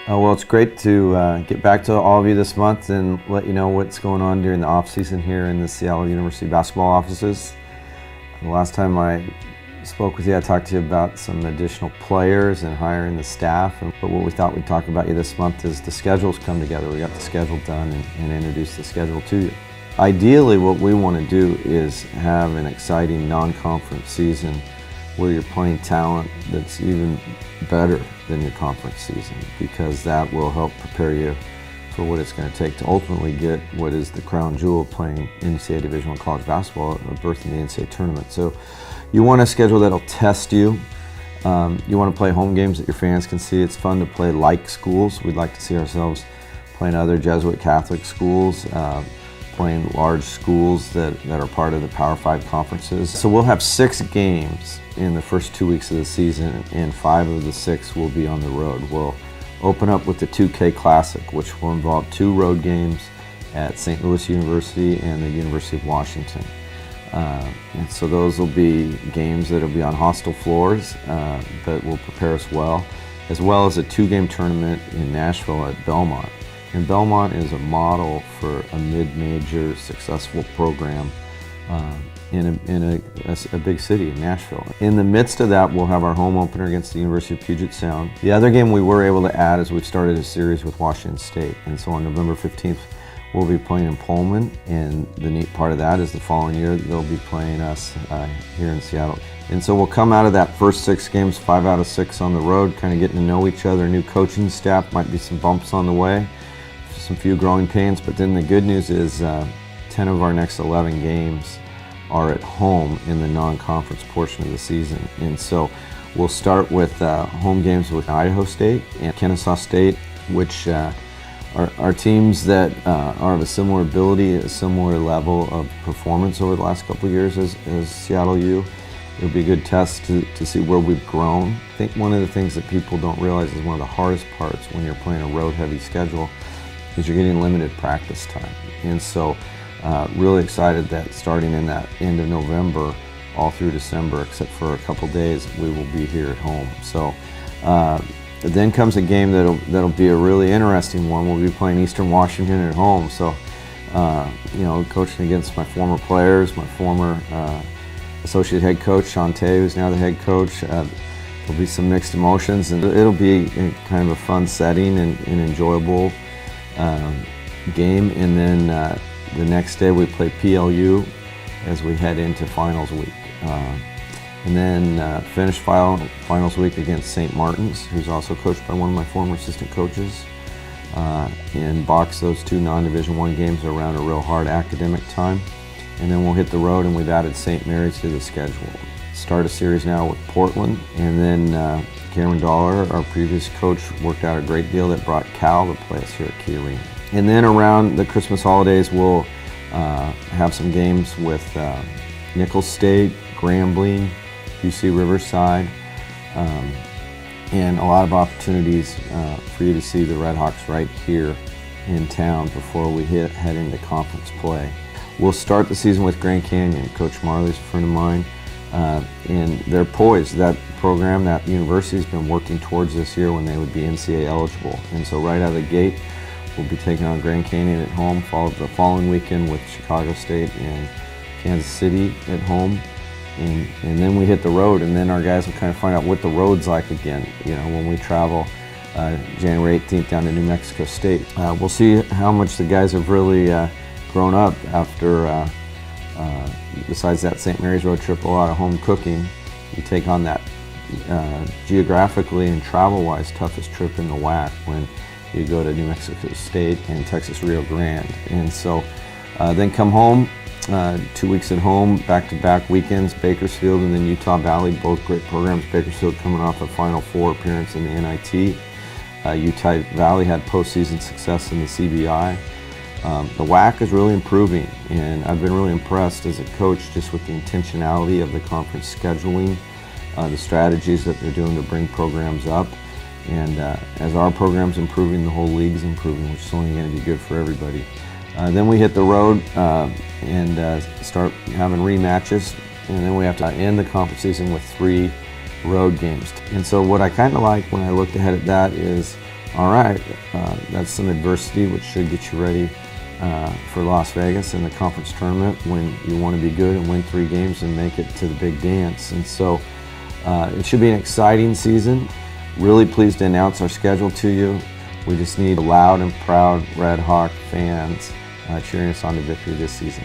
Well, it's great to get back to all of you this month and let you know what's going on during the off season here in the Seattle University basketball offices. The last time I spoke with you, I talked to you about some additional players and hiring the staff. But what we thought we'd talk about you this month is the schedules come together. We got the schedule done and introduced the schedule to you. Ideally, what we want to do is have an exciting non-conference season where you're playing talent that's even better than your conference season, because that will help prepare you for what it's going to take to ultimately get what is the crown jewel of playing NCAA Division I college basketball, a berth in the NCAA tournament. So you want a schedule that'll test you. You want to play home games that your fans can see. It's fun to play like schools. We'd like to see ourselves playing other Jesuit Catholic schools, playing large schools that are part of the Power 5 conferences. So we'll have 6 games in the first 2 weeks of the season, and 5 of the 6 will be on the road. We'll open up with the 2K Classic, which will involve 2 road games at St. Louis University and the University of Washington. And so those will be games that will be on hostile floors, but will prepare us well as a 2-game tournament in Nashville at Belmont. And Belmont is a model for a mid-major successful program in a big city, in Nashville. In the midst of that, we'll have our home opener against the University of Puget Sound. The other game we were able to add is we've started a series with Washington State. And so on November 15th, we'll be playing in Pullman. And the neat part of that is the following year, they'll be playing us here in Seattle. And so we'll come out of that first 6 games, 5 out of 6 on the road, kind of getting to know each other, new coaching staff, might be some bumps on the way, some few growing pains. But then the good news is 10 of our next 11 games are at home in the non-conference portion of the season. And so we'll start with home games with Idaho State and Kennesaw State, which are teams that are of a similar ability, a similar level of performance over the last couple of years as Seattle U. It'll be a good test to see where we've grown. I think one of the things that people don't realize is one of the hardest parts when you're playing a road-heavy schedule is you're getting limited practice time. And so really excited that starting in that end of November all through December, except for a couple days, we will be here at home. So then comes a game that'll be a really interesting one. We'll be playing Eastern Washington at home. So coaching against my former players, my former associate head coach Shante, who's now the head coach. There'll be some mixed emotions, and it'll be kind of a fun setting and enjoyable game. And then the next day we play PLU as we head into finals week. And then finish finals week against St. Martin's, who's also coached by one of my former assistant coaches. And box those 2 non-Division I games around a real hard academic time. And then we'll hit the road, and we've added St. Mary's to the schedule. Start a series now with Portland, and then Cameron Dollar, our previous coach, worked out a great deal that brought Cal to play us here at Key Arena. And then around the Christmas holidays, we'll have some games with Nicholls State, Grambling, UC Riverside, and a lot of opportunities for you to see the Redhawks right here in town before we head into conference play. We'll start the season with Grand Canyon. Coach Marley's a friend of mine, and they're poised. That program, that university has been working towards this year when they would be NCAA eligible. And so right out of the gate, we'll be taking on Grand Canyon at home, followed the following weekend with Chicago State and Kansas City at home. And then we hit the road, and then our guys will kind of find out what the road's like again. When we travel January 18th down to New Mexico State. We'll see how much the guys have really grown up after, besides that St. Mary's road trip, a lot of home cooking. You take on that geographically and travel-wise toughest trip in the WAC when you go to New Mexico State and Texas Rio Grande. And so then come home, 2 weeks at home, back-to-back weekends, Bakersfield and then Utah Valley, both great programs. Bakersfield coming off a Final Four appearance in the NIT. Utah Valley had postseason success in the CBI. The WAC is really improving, and I've been really impressed as a coach just with the intentionality of the conference scheduling, the strategies that they're doing to bring programs up. And as our program's improving, the whole league's improving, which is only going to be good for everybody. Then we hit the road and start having rematches, and then we have to end the conference season with 3 road games. And so what I kind of like when I looked ahead at that is All right, that's some adversity which should get you ready for Las Vegas in the conference tournament when you want to be good and win 3 games and make it to the big dance. And so it should be an exciting season. Really pleased to announce our schedule to you. We just need loud and proud Red Hawk fans cheering us on to victory this season.